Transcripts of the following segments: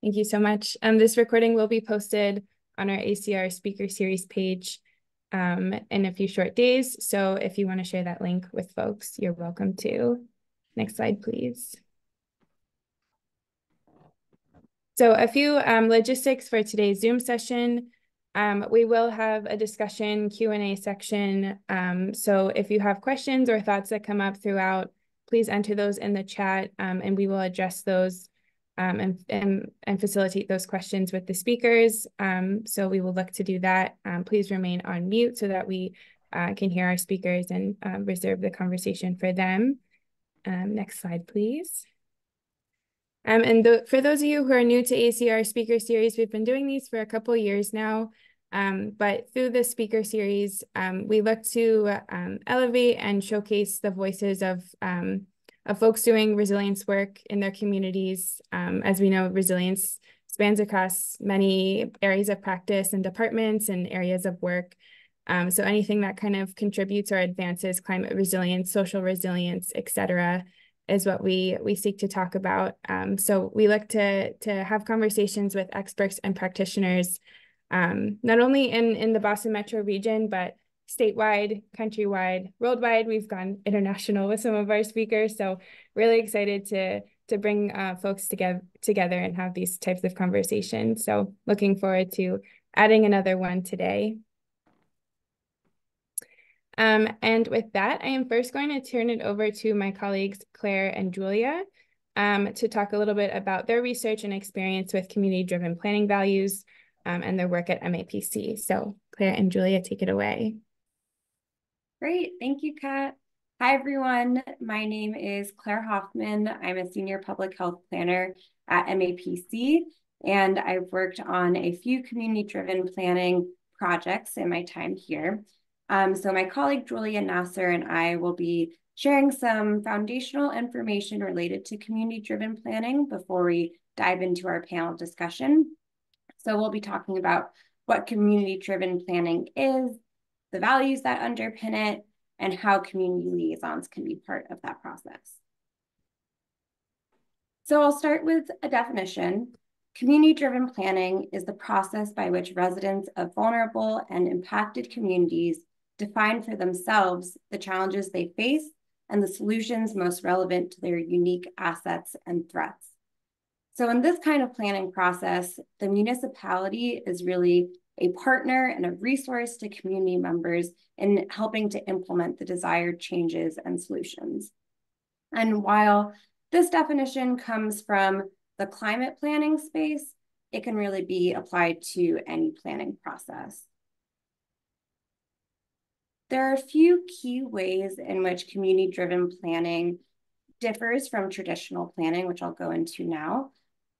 Thank you so much. This recording will be posted on our ACR speaker series page in a few short days. So if you want to share that link with folks, you're welcome to. Next slide, please. So a few logistics for today's Zoom session. We will have a discussion Q&A section. So if you have questions or thoughts that come up throughout, please enter those in the chat and we will address those and facilitate those questions with the speakers. So we will look to do that. Please remain on mute so that we can hear our speakers and reserve the conversation for them. Next slide, please. For those of you who are new to ACR Speaker Series, we've been doing these for a couple of years now. But through the speaker series, we look to elevate and showcase the voices of folks doing resilience work in their communities. As we know, resilience spans across many areas of practice and departments and areas of work. So anything that kind of contributes or advances climate resilience, social resilience, et cetera, is what we seek to talk about. So we look to have conversations with experts and practitioners, not only in the Boston metro region, but statewide, countrywide, worldwide. We've gone international with some of our speakers. So really excited to bring folks together and have these types of conversations. So looking forward to adding another one today. And with that, I am first going to turn it over to my colleagues, Claire and Julia, to talk a little bit about their research and experience with community-driven planning values and their work at MAPC. So Claire and Julia, take it away. Great, thank you, Kat. Hi, everyone. My name is Claire Hoffman. I'm a senior public health planner at MAPC, and I've worked on a few community-driven planning projects in my time here. So my colleague Julia Nasser and I will be sharing some foundational information related to community-driven planning before we dive into our panel discussion. So we'll be talking about what community-driven planning is, the values that underpin it, and how community liaisons can be part of that process. So I'll start with a definition. Community-driven planning is the process by which residents of vulnerable and impacted communities define for themselves the challenges they face and the solutions most relevant to their unique assets and threats. So in this kind of planning process, the municipality is really a partner and a resource to community members in helping to implement the desired changes and solutions. And while this definition comes from the climate planning space, it can really be applied to any planning process. There are a few key ways in which community-driven planning differs from traditional planning, which I'll go into now.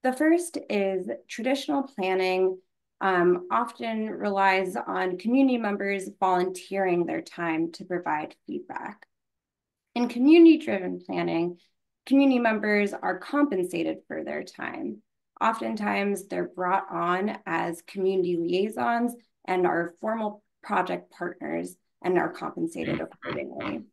The first is traditional planning often relies on community members volunteering their time to provide feedback. In community-driven planning, community members are compensated for their time. Oftentimes, they're brought on as community liaisons and are formal project partners and are compensated accordingly.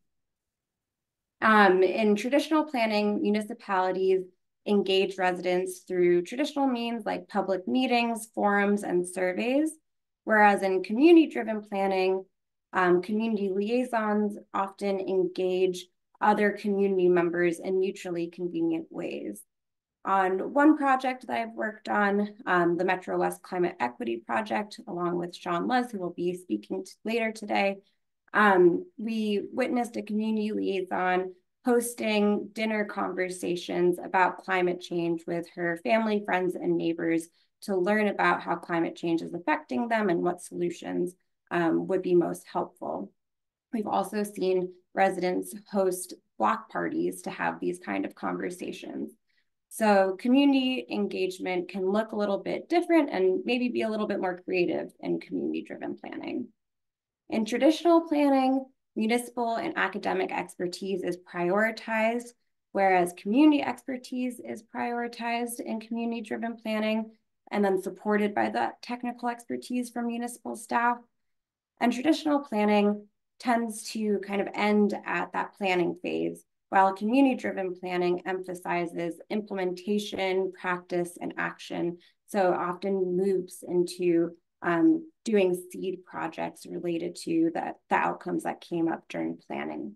In traditional planning, municipalities engage residents through traditional means like public meetings, forums, and surveys, whereas in community-driven planning, community liaisons often engage other community members in mutually convenient ways. On one project that I've worked on, the Metro West Climate Equity Project, along with Sean Les, who will be speaking later today, we witnessed a community liaison hosting dinner conversations about climate change with her family, friends, and neighbors to learn about how climate change is affecting them and what solutions would be most helpful. We've also seen residents host block parties to have these kind of conversations. So community engagement can look a little bit different and maybe be a little bit more creative in community-driven planning. In traditional planning, municipal and academic expertise is prioritized, whereas community expertise is prioritized in community-driven planning and then supported by the technical expertise from municipal staff. And traditional planning tends to kind of end at that planning phase while community-driven planning emphasizes implementation, practice, and action. So often moves into doing seed projects related to the outcomes that came up during planning.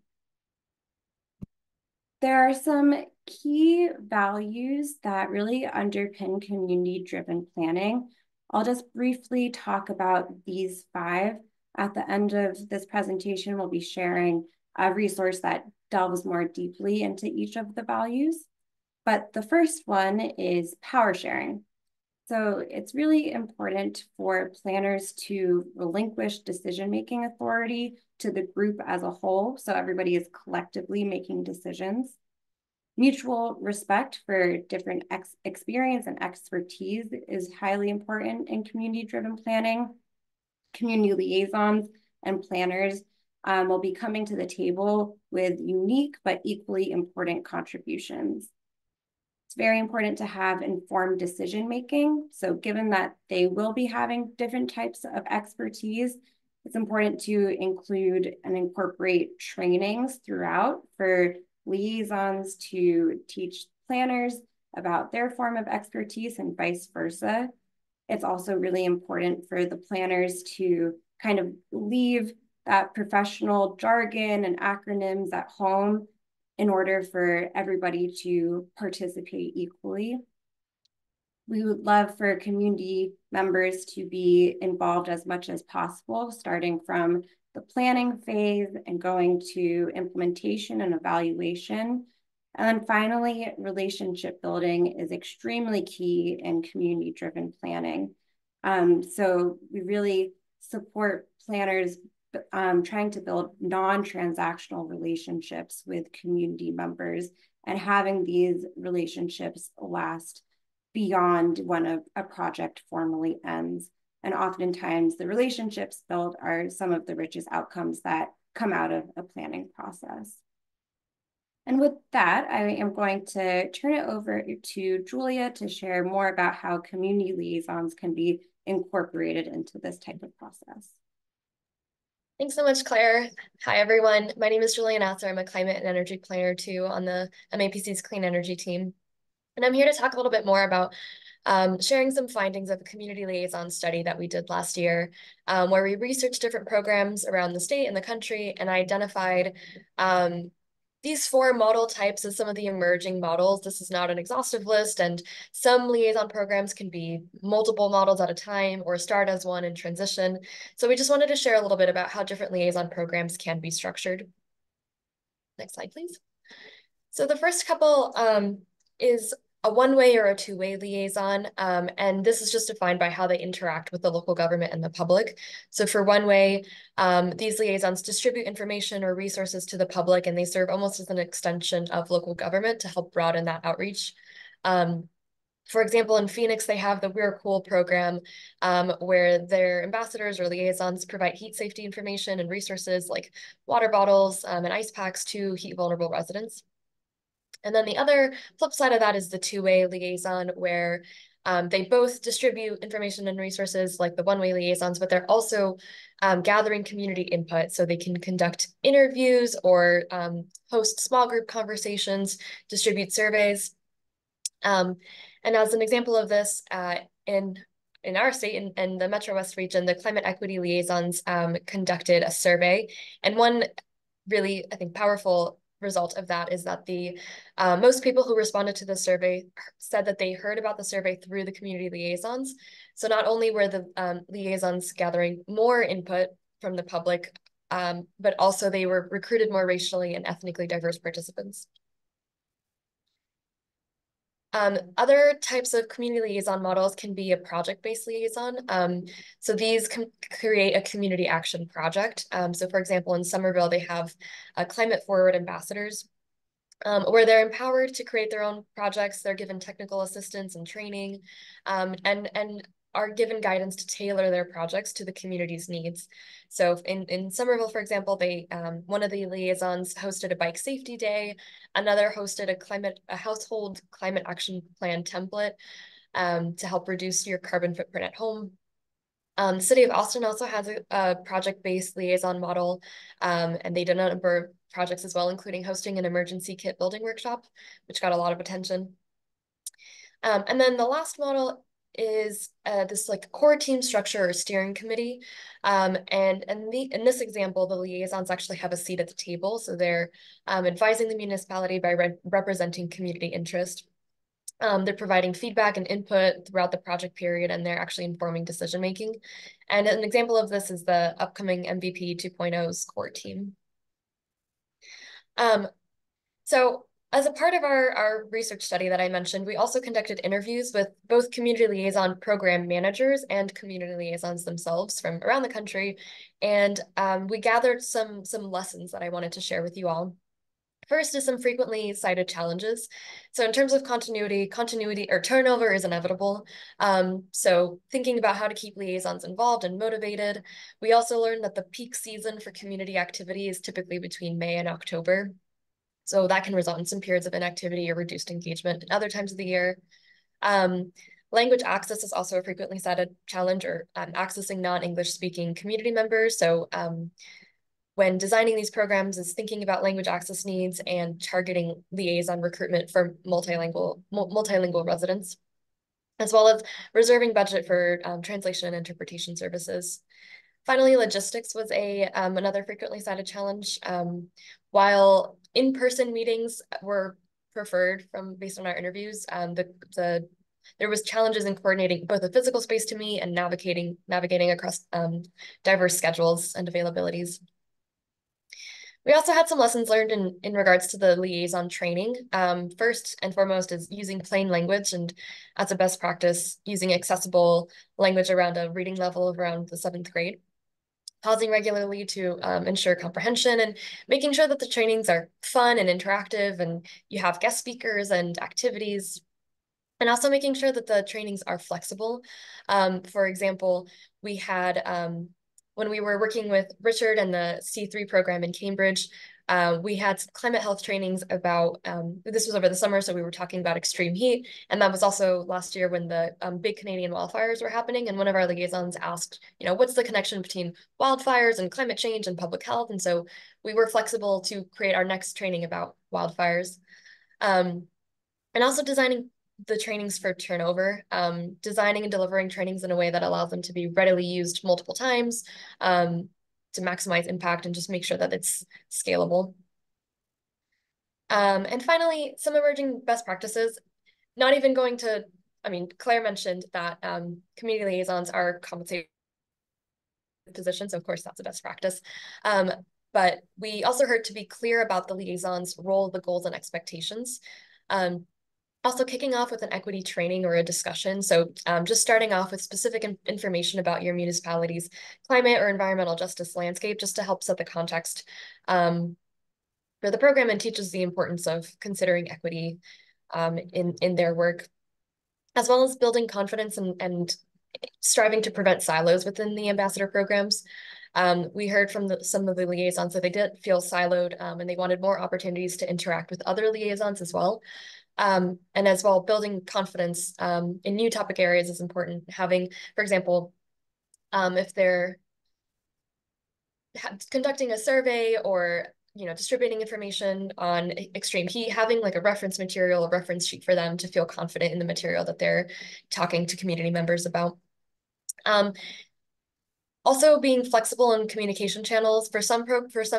There are some key values that really underpin community-driven planning. I'll just briefly talk about these 5. At the end of this presentation, we'll be sharing a resource that delves more deeply into each of the values. But the first one is power sharing. So it's really important for planners to relinquish decision-making authority to the group as a whole, so everybody is collectively making decisions. Mutual respect for different experience and expertise is highly important in community-driven planning. Community liaisons and planners will be coming to the table with unique but equally important contributions. It's very important to have informed decision-making. So given that they will be having different types of expertise, it's important to include and incorporate trainings throughout for liaisons to teach planners about their form of expertise and vice versa. It's also really important for the planners to kind of leave that professional jargon and acronyms at home in order for everybody to participate equally. We would love for community members to be involved as much as possible, starting from the planning phase and going to implementation and evaluation. And then finally, relationship building is extremely key in community-driven planning. So we really support planners trying to build non-transactional relationships with community members and having these relationships last beyond when a project formally ends. And oftentimes the relationships built are some of the richest outcomes that come out of a planning process. And with that, I am going to turn it over to Julia to share more about how community liaisons can be incorporated into this type of process. Thanks so much, Claire. Hi, everyone. My name is Julia Nasser. I'm a climate and energy planner too on the MAPC's Clean Energy team. And I'm here to talk a little bit more about sharing some findings of a community liaison study that we did last year, where we researched different programs around the state and the country and identified these 4 model types as some of the emerging models. This is not an exhaustive list, and some liaison programs can be multiple models at a time or start as one and transition. So we just wanted to share a little bit about how different liaison programs can be structured. Next slide, please. So the first couple is a one-way or a two-way liaison, and this is just defined by how they interact with the local government and the public. So for one-way, these liaisons distribute information or resources to the public, and they serve almost as an extension of local government to help broaden that outreach. For example, in Phoenix, they have the We're Cool program, where their ambassadors or liaisons provide heat safety information and resources like water bottles and ice packs to heat vulnerable residents. And then the other flip side of that is the two-way liaison, where they both distribute information and resources like the one-way liaisons, but they're also gathering community input. So they can conduct interviews or host small group conversations, distribute surveys. And as an example of this, in our state, in the Metro West region, the climate equity liaisons conducted a survey. And one really, I think, powerful result of that is that the most people who responded to the survey said that they heard about the survey through the community liaisons. So not only were the liaisons gathering more input from the public, but also they were recruited more racially and ethnically diverse participants. Other types of community liaison models can be a project-based liaison. So these can create a community action project. So for example, in Somerville, they have climate forward ambassadors, where they're empowered to create their own projects. They're given technical assistance and training, and are given guidance to tailor their projects to the community's needs. So in Somerville, for example, they one of the liaisons hosted a bike safety day, another hosted a household climate action plan template to help reduce your carbon footprint at home. The City of Austin also has a project-based liaison model, and they did a number of projects as well, including hosting an emergency kit building workshop, which got a lot of attention. And then the last model is this like core team structure or steering committee. And in this example, the liaisons actually have a seat at the table. So they're advising the municipality by representing community interest. They're providing feedback and input throughout the project period, and they're actually informing decision making. And an example of this is the upcoming MVP 2.0's core team. So as a part of our research study that I mentioned, we also conducted interviews with both community liaison program managers and community liaisons themselves from around the country. And we gathered some lessons that I wanted to share with you all. First is some frequently cited challenges. So in terms of continuity or turnover is inevitable. So thinking about how to keep liaisons involved and motivated. We also learned that the peak season for community activity is typically between May and October. So that can result in some periods of inactivity or reduced engagement at other times of the year. Language access is also a frequently cited challenge, or accessing non-English speaking community members. So when designing these programs is thinking about language access needs and targeting liaison recruitment for multilingual residents, as well as reserving budget for translation and interpretation services. Finally, logistics was another frequently cited challenge. While in-person meetings were preferred based on our interviews, there was challenges in coordinating both a physical space to meet and navigating across diverse schedules and availabilities. We also had some lessons learned in regards to the liaison training. First and foremost is using plain language, and as a best practice, using accessible language around a reading level of around the 7th grade. Pausing regularly to ensure comprehension, and making sure that the trainings are fun and interactive, and you have guest speakers and activities, and also making sure that the trainings are flexible. For example, we had, when we were working with Richard and the C3 program in Cambridge, we had some climate health trainings about, this was over the summer, so we were talking about extreme heat. And that was also last year when the big Canadian wildfires were happening. And one of our liaisons asked, what's the connection between wildfires and climate change and public health? And so we were flexible to create our next training about wildfires. And also designing the trainings for turnover, designing and delivering trainings in a way that allows them to be readily used multiple times, to maximize impact and just make sure that it's scalable. And finally, some emerging best practices. Not even going to, Claire mentioned that community liaisons are compensated positions. Of course, that's a best practice. But we also heard to be clear about the liaison's role, the goals, and expectations. Also kicking off with an equity training or a discussion. So just starting off with specific information about your municipality's climate or environmental justice landscape, just to help set the context for the program, and teaches the importance of considering equity in their work, as well as building confidence and striving to prevent silos within the ambassador programs. We heard from some of the liaisons that they did feel siloed, and they wanted more opportunities to interact with other liaisons as well. And as well, building confidence in new topic areas is important. Having, for example, if they're conducting a survey or distributing information on extreme heat, having like a reference material, a reference sheet for them to feel confident in the material that they're talking to community members about. Also being flexible in communication channels. For some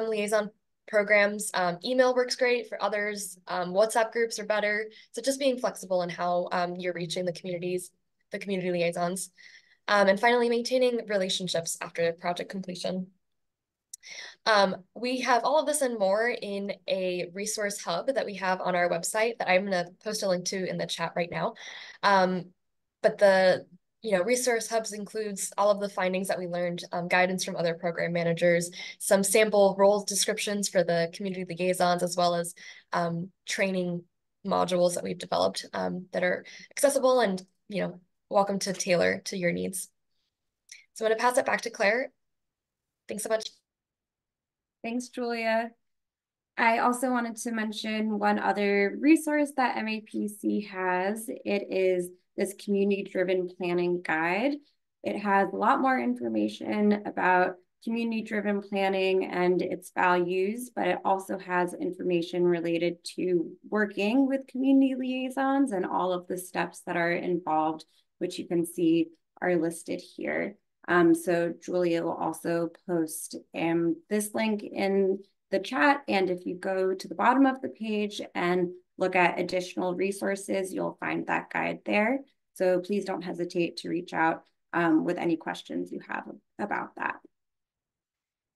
liaison programs, email works great. For others, WhatsApp groups are better. So just being flexible in how you're reaching the community liaisons. And finally, maintaining relationships after project completion. We have all of this and more in a resource hub that we have on our website that I'm going to post a link to in the chat right now. But the resource hubs includes all of the findings that we learned, guidance from other program managers, some sample role descriptions for the community liaisons, as well as training modules that we've developed that are accessible and welcome to tailor to your needs. So I'm going to pass it back to Claire. Thanks so much. Thanks, Julia. I also wanted to mention one other resource that MAPC has. It is this community-driven planning guide. It has a lot more information about community-driven planning and its values, but it also has information related to working with community liaisons and all of the steps that are involved, which you can see are listed here. So Julia will also post this link in the chat, and if you go to the bottom of the page and look at additional resources, you'll find that guide there. So please don't hesitate to reach out with any questions you have about that.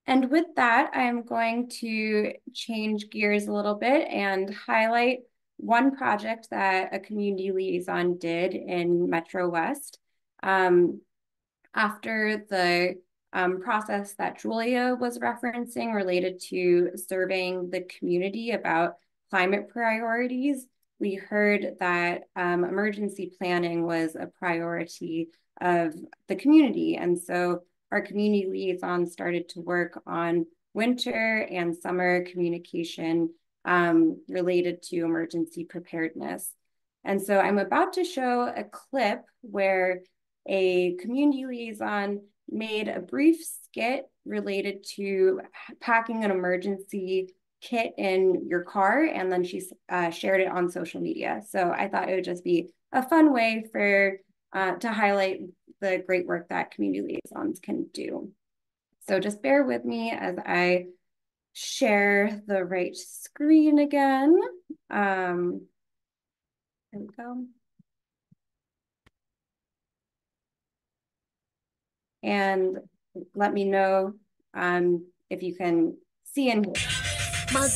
And with that, I'm going to change gears a little bit and highlight one project that a community liaison did in Metro West. After the process that Julia was referencing related to surveying the community about climate priorities, we heard that emergency planning was a priority of the community. And so our community liaisons started to work on winter and summer communication related to emergency preparedness. And so I'm about to show a clip where a community liaison made a brief skit related to packing an emergency kit in your car, and then she shared it on social media. So I thought it would just be a fun way for to highlight the great work that community liaisons can do. So just bear with me as I share the right screen again. There we go. And let me know if you can see and hear. My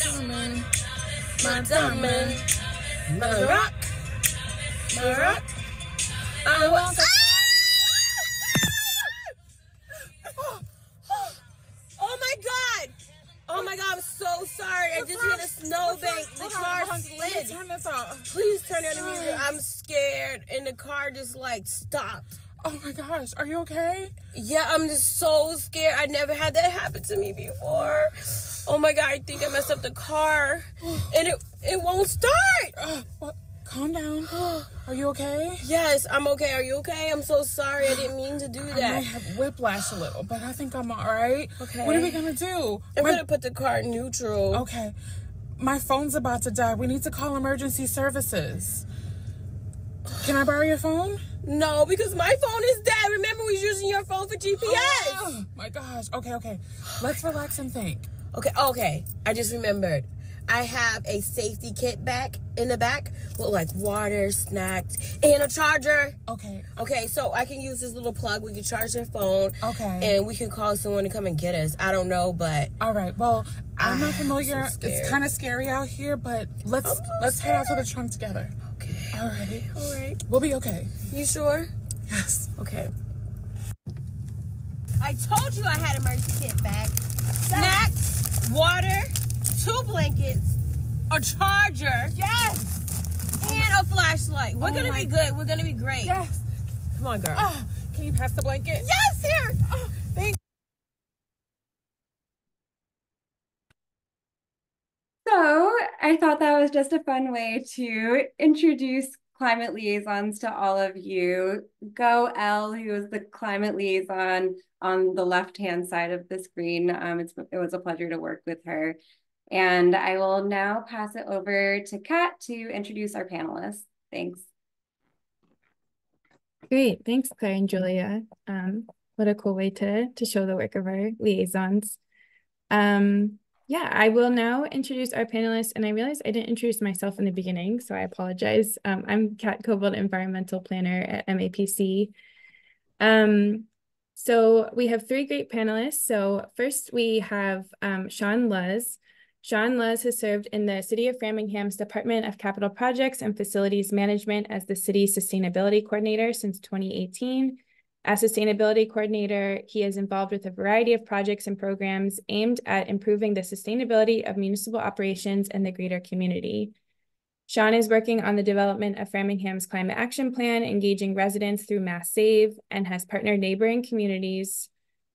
diamond, my rock, I want Oh my God, I'm so sorry. I just hit a snowbank. The car slid. Turn this off. Please turn down the music. I'm scared. And the car just like stopped. Oh my gosh, are you okay? Yeah, I'm just so scared. I never had that happen to me before. Oh my God, I think I messed up the car. And it won't start. Calm down. Are you okay? Yes, I'm okay. Are you okay? I'm so sorry. I didn't mean to do that. I might have whiplash a little, but I think I'm all right. Okay. What are we going to do? I'm going to put the car in neutral. Okay. My phone's about to die. We need to call emergency services. Can I borrow your phone? No, because my phone is dead. Remember, we was using your phone for GPS. Oh my gosh. Okay. Let's relax and think. Okay. I just remembered. I have a safety kit back in the back with like water, snacks, and a charger. Okay, so I can use this little plug. We can charge your phone. Okay. And we can call someone to come and get us. I don't know, but all right. Well, I'm not familiar. So it's kind of scary out here, but let's head out to the trunk together. Okay. All right. We'll be okay. You sure? Yes. Okay. I told you I had emergency kit back. Snacks, water, 2 blankets, a charger, yes, and a flashlight. We're gonna be good. We're gonna be great. Yes. Come on, girl. Can you pass the blanket? Yes, here. Thanks. So I thought that was just a fun way to introduce climate liaisons to all of you. Go Elle, who is the climate liaison on the left-hand side of the screen. It was a pleasure to work with her. And I will now pass it over to Kat to introduce our panelists. Thanks. Great, thanks Claire and Julia. What a cool way to show the work of our liaisons. Yeah, I will now introduce our panelists, and I realized I didn't introduce myself in the beginning, so I apologize. I'm Kat Kobold, Environmental Planner at MAPC. So we have 3 great panelists. So first we have Sean Luz. Sean Luz has served in the City of Framingham's Department of Capital Projects and Facilities Management as the City Sustainability Coordinator since 2018. As Sustainability Coordinator, he is involved with a variety of projects and programs aimed at improving the sustainability of municipal operations in the greater community. Sean is working on the development of Framingham's Climate Action Plan, engaging residents through Mass Save, and has partnered neighboring communities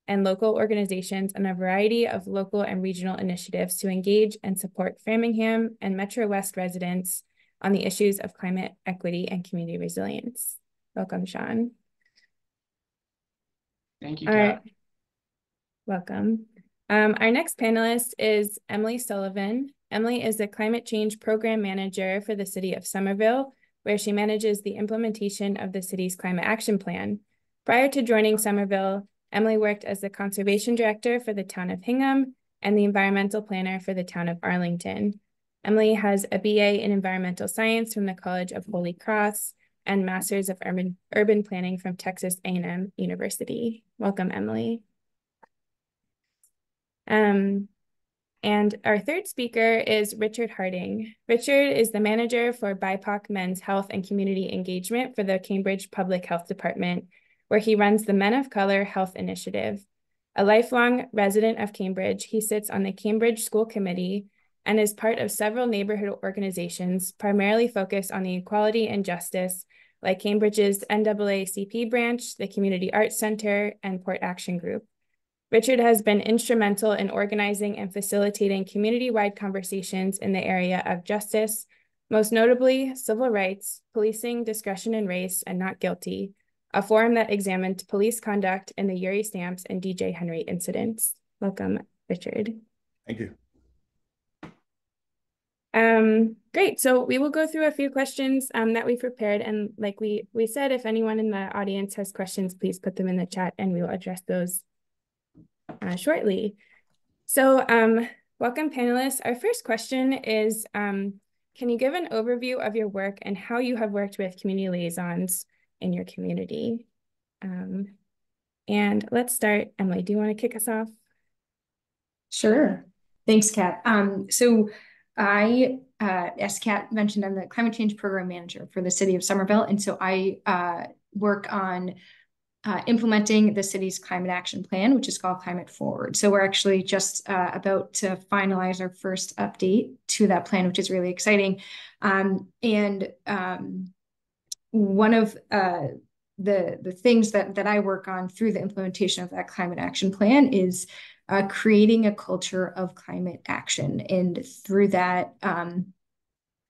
and local organizations on a variety of local and regional initiatives to engage and support Framingham and Metro West residents on the issues of climate equity and community resilience. Welcome, Sean. Thank you, Kat. Welcome. Our next panelist is Emily Sullivan. Emily is the Climate Change Program Manager for the City of Somerville, where she manages the implementation of the city's Climate Action Plan. Prior to joining Somerville, Emily worked as the Conservation Director for the town of Hingham and the Environmental Planner for the town of Arlington. Emily has a BA in Environmental Science from the College of Holy Cross and Masters of Urban Planning from Texas A&M University. Welcome, Emily. And our third speaker is Richard Harding. Richard is the manager for BIPOC Men's Health and Community Engagement for the Cambridge Public Health Department, where he runs the Men of Color Health Initiative. A lifelong resident of Cambridge, he sits on the Cambridge School Committee and is part of several neighborhood organizations primarily focused on the equality and justice, like Cambridge's NAACP branch, the Community Arts Center, and Port Action Group. Richard has been instrumental in organizing and facilitating community-wide conversations in the area of justice, most notably civil rights, policing, discretion and race, and not guilty, a forum that examined police conduct in the Yuri Stamps and DJ Henry incidents. Welcome, Richard. Thank you. Great, so we will go through a few questions that we prepared, and like we said, if anyone in the audience has questions, please put them in the chat and we will address those shortly. So welcome panelists. Our first question is, can you give an overview of your work and how you have worked with community liaisons in your community? And let's start. Emily, do you want to kick us off? Sure. Thanks, Kat. So I, as Kat mentioned, I'm the Climate Change Program Manager for the City of Somerville. And so I work on implementing the city's climate action plan, which is called Climate Forward. So we're actually just about to finalize our first update to that plan, which is really exciting. One of the things that I work on through the implementation of that climate action plan is creating a culture of climate action. And through that,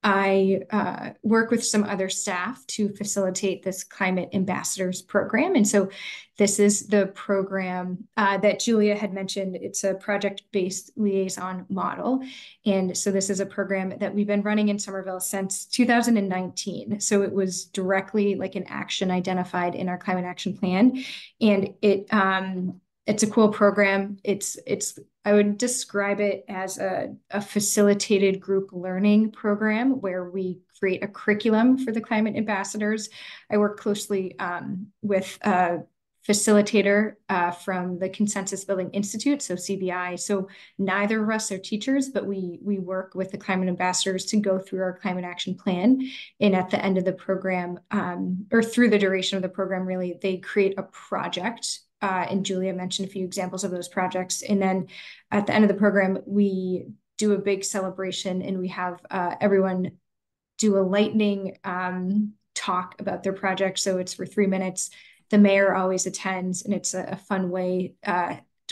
I work with some other staff to facilitate this Climate Ambassadors program. And so this is the program that Julia had mentioned. It's a project-based liaison model. And so this is a program that we've been running in Somerville since 2019. So it was directly like an action identified in our Climate Action Plan. And it's a cool program. I would describe it as a facilitated group learning program where we create a curriculum for the climate ambassadors. I work closely with a facilitator from the Consensus Building Institute, so CBI. So neither of us are teachers, but we work with the climate ambassadors to go through our climate action plan. And at the end of the program, or through the duration of the program, really, they create a project. And Julia mentioned a few examples of those projects. And then at the end of the program, we do a big celebration and we have everyone do a lightning talk about their project. So it's for 3 minutes. The mayor always attends, and it's a fun way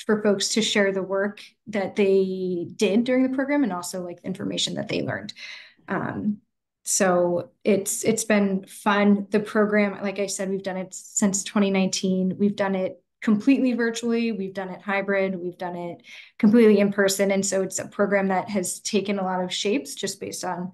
for folks to share the work that they did during the program and also like the information that they learned. So it's been fun. The program, like I said, we've done it since 2019. We've done it completely virtually. We've done it hybrid. We've done it completely in person. And so it's a program that has taken a lot of shapes just based on,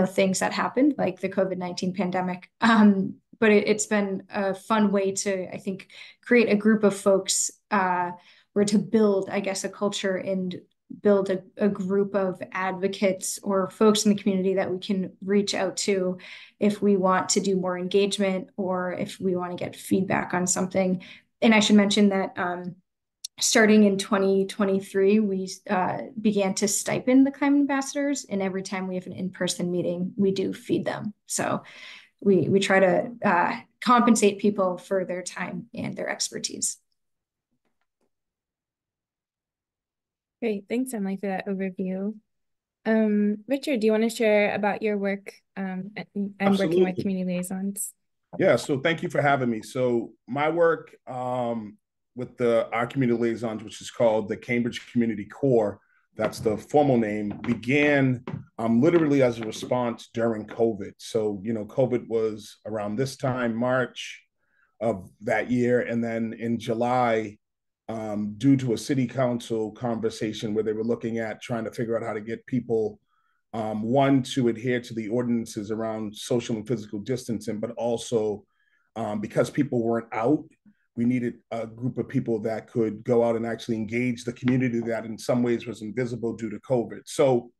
things that happened, like the COVID-19 pandemic. But it's been a fun way to, I think, create a group of folks or to build, I guess, a culture and build a group of advocates or folks in the community that we can reach out to if we want to do more engagement or if we want to get feedback on something. And I should mention that starting in 2023, we began to stipend the climate ambassadors, and every time we have an in-person meeting, we do feed them. So we try to compensate people for their time and their expertise. Great, thanks, Emily, for that overview. Richard, do you want to share about your work and working with community liaisons? Yeah, so thank you for having me. So my work with our community liaisons, which is called the Cambridge Community Corps, that's the formal name, began literally as a response during COVID. So, COVID was around this time, March of that year. And then in July, due to a city council conversation where they were looking at trying to figure out how to get people, one, to adhere to the ordinances around social and physical distancing, but also because people weren't out, we needed a group of people that could go out and actually engage the community that in some ways was invisible due to COVID. So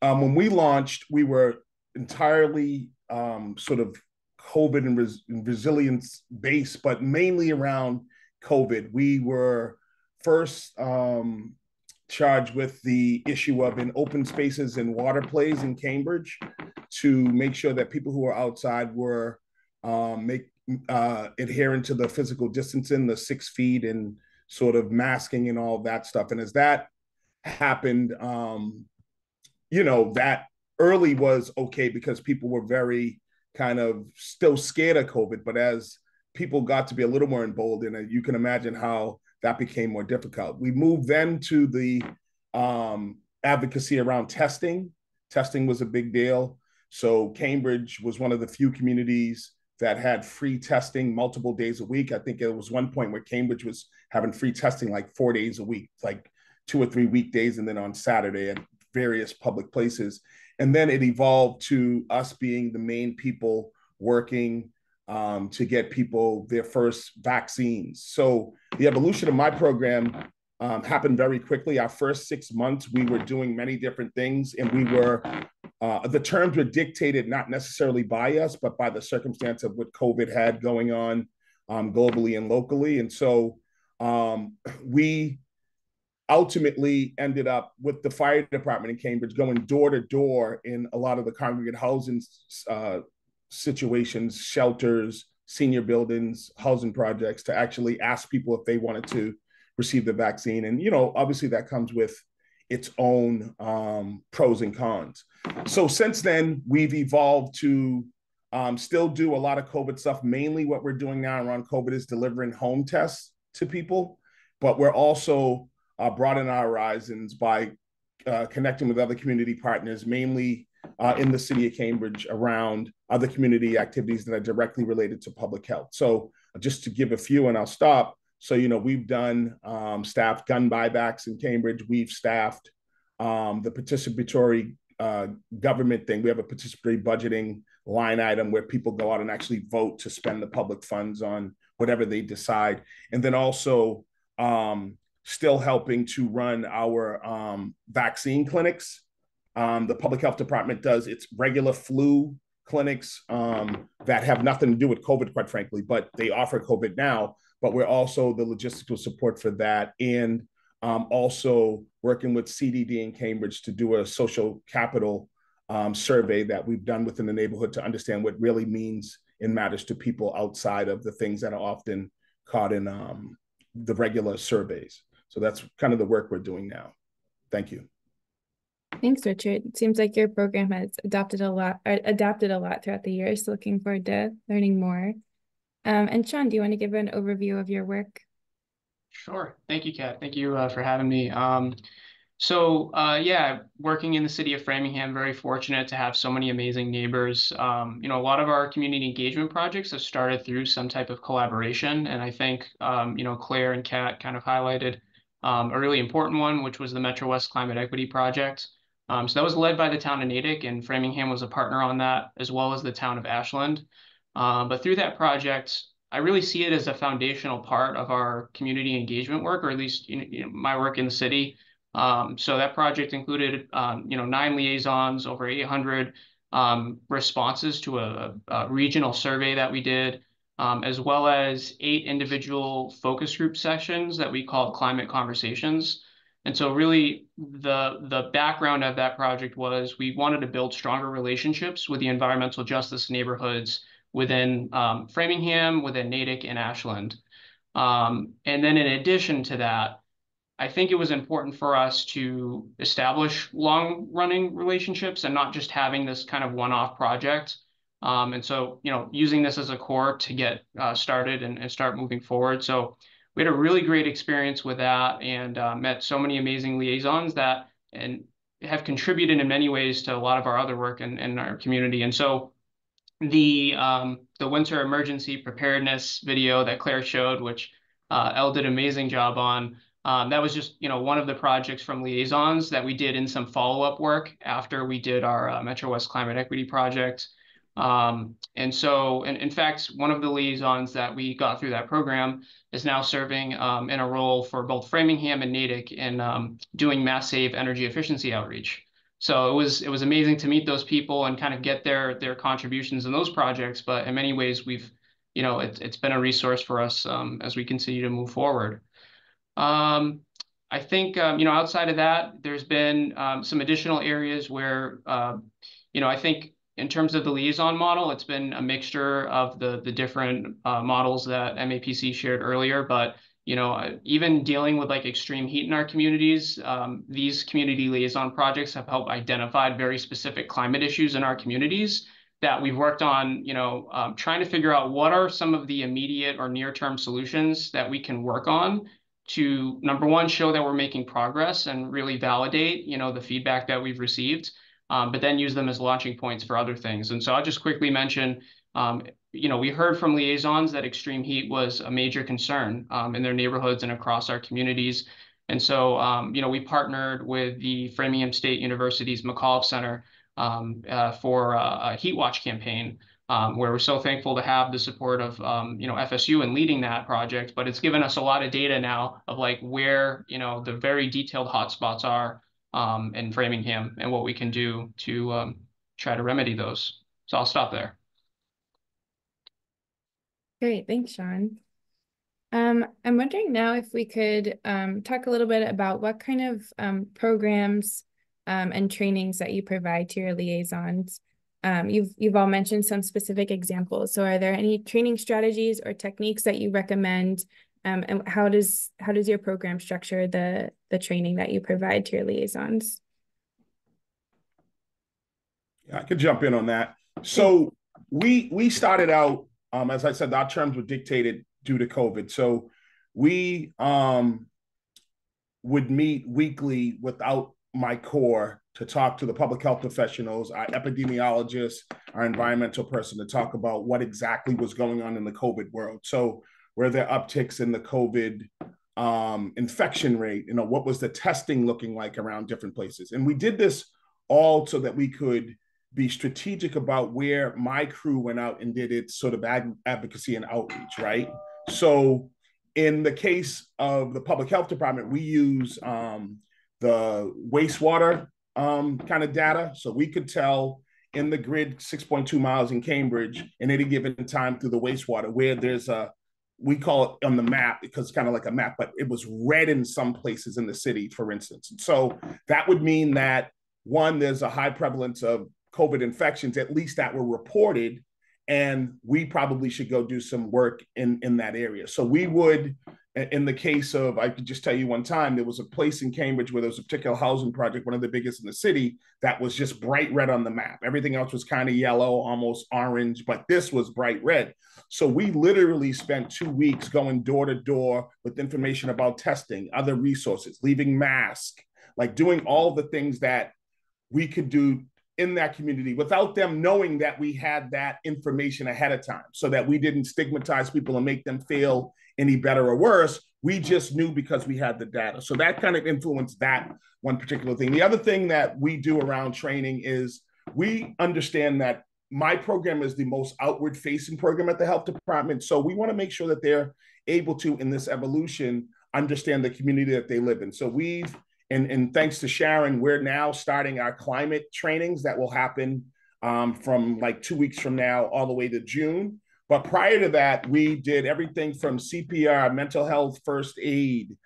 when we launched, we were entirely sort of COVID and resilience based, but mainly around COVID. We were first charged with the issue of in open spaces and water plays in Cambridge to make sure that people who are outside were adhering to the physical distancing, the 6 feet and sort of masking and all that stuff. And as that happened, that early was okay because people were very kind of still scared of COVID. But as people got to be a little more emboldened, you can imagine how that became more difficult. We moved then to the advocacy around testing. Testing was a big deal. So Cambridge was one of the few communities that had free testing multiple days a week. I think it was one point where Cambridge was having free testing like 4 days a week, like 2 or 3 weekdays, and then on Saturday at various public places. And then it evolved to us being the main people working to get people their first vaccines. So the evolution of my program happened very quickly. Our first 6 months, we were doing many different things, and we were, the terms were dictated not necessarily by us, but by the circumstance of what COVID had going on globally and locally. And so we ultimately ended up with the fire department in Cambridge going door to door in a lot of the congregate housing situations, shelters, senior buildings, housing projects, to actually ask people if they wanted to receive the vaccine. And, obviously that comes with its own pros and cons. So since then, we've evolved to still do a lot of COVID stuff. Mainly what we're doing now around COVID is delivering home tests to people, but we're also broadening our horizons by connecting with other community partners, mainly in the city of Cambridge, around other community activities that are directly related to public health. So just to give a few, and I'll stop. So, we've done staffed gun buybacks in Cambridge. We've staffed the participatory government thing. We have a participatory budgeting line item where people go out and actually vote to spend the public funds on whatever they decide. And then also still helping to run our vaccine clinics. The public health department does its regular flu clinics that have nothing to do with COVID, quite frankly, but they offer COVID now. But we're also the logistical support for that, and also working with CDD in Cambridge to do a social capital survey that we've done within the neighborhood to understand what really means and matters to people outside of the things that are often caught in the regular surveys. So that's kind of the work we're doing now. Thank you. Thanks, Richard. It seems like your program has adapted a lot throughout the years. So looking forward to learning more. And Sean, do you want to give an overview of your work? Sure. Thank you, Kat. Thank you for having me. Working in the city of Framingham, very fortunate to have so many amazing neighbors. A lot of our community engagement projects have started through some type of collaboration. And I think, Claire and Kat kind of highlighted a really important one, which was the Metro West Climate Equity Project. So that was led by the town of Natick, and Framingham was a partner on that, as well as the town of Ashland. But through that project, I really see it as a foundational part of our community engagement work, or at least my work in the city. So that project included 9 liaisons, over 800 responses to a regional survey that we did, as well as 8 individual focus group sessions that we called climate conversations. And so really the background of that project was we wanted to build stronger relationships with the environmental justice neighborhoods within Framingham, within Natick and Ashland. And then in addition to that, I think it was important for us to establish long-running relationships and not just having this kind of one-off project. And so, using this as a core to get started and start moving forward. So we had a really great experience with that, and met so many amazing liaisons that have contributed in many ways to a lot of our other work in our community. And so the winter emergency preparedness video that Claire showed, which Elle did an amazing job on. That was just, one of the projects from Liaisons that we did in some follow-up work after we did our Metro West Climate Equity project. And so, in fact, one of the liaisons that we got through that program is now serving in a role for both Framingham and Natick in doing mass save energy efficiency outreach. So it was amazing to meet those people and kind of get their contributions in those projects. But in many ways, it's been a resource for us as we continue to move forward. I think outside of that, there's been some additional areas where I think in terms of the liaison model, it's been a mixture of the different models that MAPC shared earlier, but even dealing with like extreme heat in our communities, these community liaison projects have helped identify very specific climate issues in our communities that we've worked on, trying to figure out what are some of the immediate or near-term solutions that we can work on to, number one, show that we're making progress and really validate, the feedback that we've received, but then use them as launching points for other things. And so I'll just quickly mention, we heard from liaisons that extreme heat was a major concern in their neighborhoods and across our communities. And so, we partnered with the Framingham State University's McAuliffe Center for a Heat Watch campaign, where we're so thankful to have the support of, FSU in leading that project. But it's given us a lot of data now of like where, the very detailed hotspots are in Framingham and what we can do to try to remedy those. So I'll stop there. Great, thanks, Sean. I'm wondering now if we could talk a little bit about what kind of programs and trainings that you provide to your liaisons. You've all mentioned some specific examples. So are there any training strategies or techniques that you recommend? And how does your program structure the training that you provide to your liaisons? Yeah, I could jump in on that. So we started out, as I said, our terms were dictated due to COVID. So we would meet weekly without my core to talk to the public health professionals, our epidemiologists, our environmental person, to talk about what exactly was going on in the COVID world. So were there upticks in the COVID infection rate? What was the testing looking like around different places? And we did this all so that we could be strategic about where my crew went out and did its sort of advocacy and outreach, right? So in the case of the public health department, we use the wastewater kind of data. So we could tell in the grid 6.2 miles in Cambridge in any given time through the wastewater where there's we call it on the map because it's kind of like a map, but it was red in some places in the city, for instance. And so that would mean that, one, there's a high prevalence of COVID infections, at least that were reported, and we probably should go do some work in that area. So we would, in the case of, I could just tell you one time, there was a place in Cambridge where there was a particular housing project, one of the biggest in the city, that was just bright red on the map. Everything else was kind of yellow, almost orange, but this was bright red. So we literally spent 2 weeks going door to door with information about testing, other resources, leaving masks, like doing all the things that we could do in that community without them knowing that we had that information ahead of time, so that we didn't stigmatize people and make them feel any better or worse. We just knew because we had the data. So that kind of influenced that one particular thing. The other thing that we do around training is we understand that my program is the most outward facing program at the health department. So we want to make sure that they're able to, in this evolution, understand the community that they live in. So we've, and thanks to Sharon, we're now starting our climate trainings that will happen from like 2 weeks from now all the way to June. But prior to that, we did everything from CPR, mental health, first aid,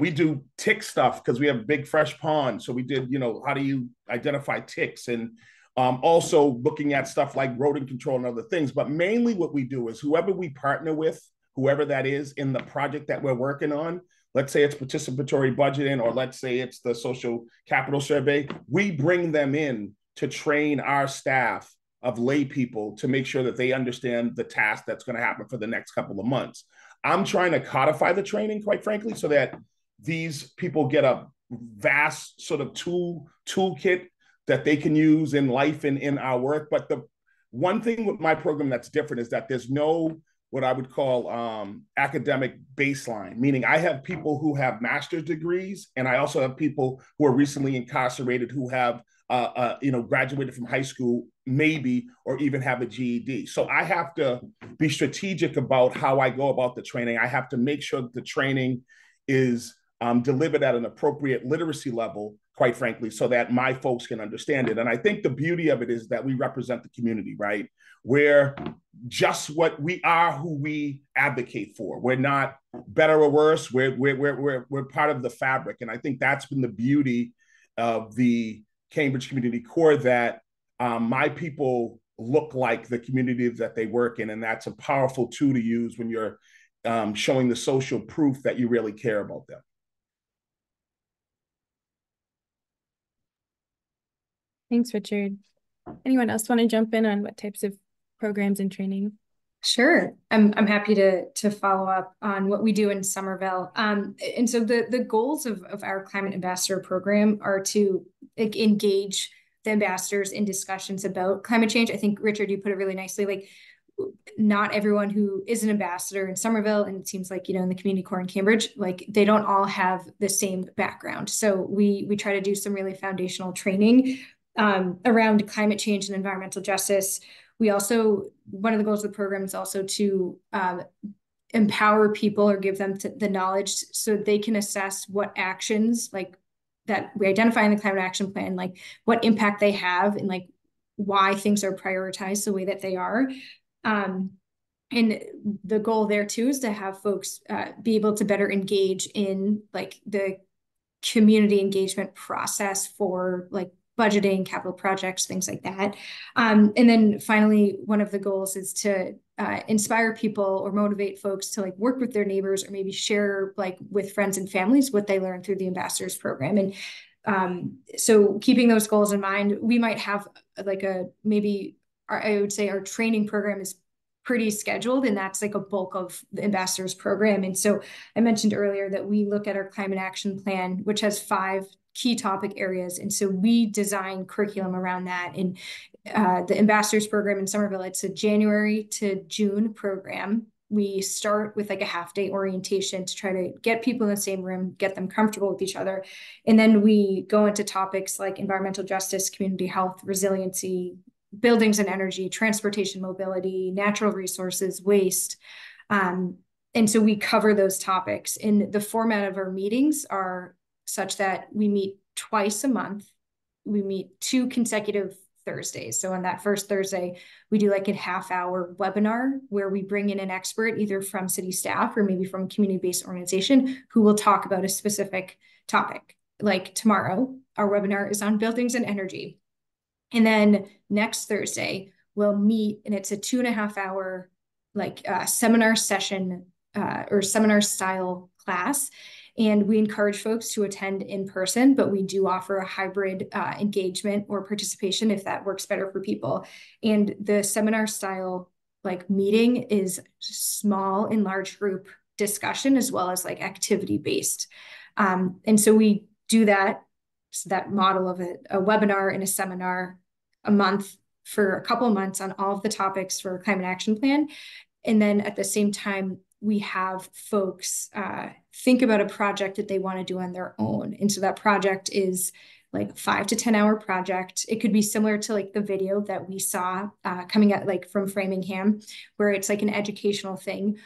we do tick stuff because we have a big fresh pond. So we did, how do you identify ticks, and also looking at stuff like rodent control and other things. But mainly what we do is whoever we partner with, whoever that is in the project that we're working on, let's say it's participatory budgeting, or let's say it's the social capital survey, we bring them in to train our staff of lay people to make sure that they understand the task that's going to happen for the next couple of months. I'm trying to codify the training, quite frankly, so that these people get a vast sort of toolkit that they can use in life and in our work. But the one thing with my program that's different is that there's no what I would call academic baseline, meaning I have people who have master's degrees, and I also have people who are recently incarcerated who have graduated from high school, maybe, or even have a GED. So I have to be strategic about how I go about the training. I have to make sure that the training is delivered at an appropriate literacy level, quite frankly, so that my folks can understand it. And I think the beauty of it is that we represent the community, right? We're just what we are, who we advocate for. We're not better or worse. We're part of the fabric. And I think that's been the beauty of the Cambridge Community Core, that my people look like the communities that they work in. And that's a powerful tool to use when you're showing the social proof that you really care about them. Thanks, Richard. Anyone else want to jump in on what types of programs and training? Sure. I'm happy to follow up on what we do in Somerville. And so the goals of our Climate Ambassador program are to engage the ambassadors in discussions about climate change. I think, Richard, you put it really nicely, like not everyone who is an ambassador in Somerville, and it seems like, in the community core in Cambridge, like they don't all have the same background. So we try to do some really foundational training around climate change and environmental justice. We also, one of the goals of the program is also to empower people or give them the knowledge so they can assess what actions like that we identify in the climate action plan, like what impact they have and like why things are prioritized the way that they are. And the goal there too is to have folks be able to better engage in like the community engagement process for like budgeting, capital projects, things like that. And then finally, one of the goals is to inspire people or motivate folks to like work with their neighbors or maybe share like with friends and families what they learned through the ambassadors program. And so keeping those goals in mind, we might have like I would say our training program is pretty scheduled, and that's like a bulk of the ambassadors program. And so I mentioned earlier that we look at our climate action plan, which has 5 key topic areas. And so we design curriculum around that. And the ambassadors program in Somerville, it's a January to June program. We start with like a half-day orientation to try to get people in the same room, get them comfortable with each other. And then we go into topics like environmental justice, community health, resiliency, buildings and energy, transportation, mobility, natural resources, waste. And so we cover those topics. And the format of our meetings are such that we meet twice a month. We meet 2 consecutive Thursdays. So on that first Thursday, we do like a half-hour webinar where we bring in an expert, either from city staff or maybe from a community-based organization, who will talk about a specific topic. Like tomorrow, our webinar is on buildings and energy. And then next Thursday, we'll meet, and it's a 2.5-hour like seminar session or seminar style class. And we encourage folks to attend in person, but we do offer a hybrid engagement or participation if that works better for people. And the seminar style like meeting is small and large group discussion as well as like activity based. And so we do that model of a webinar and a seminar a month for a couple of months on all of the topics for a climate action plan. And then at the same time, we have folks think about a project that they want to do on their own. And so that project is like 5 to 10 hour project. It could be similar to like the video that we saw coming out like from Framingham, where it's like an educational thing.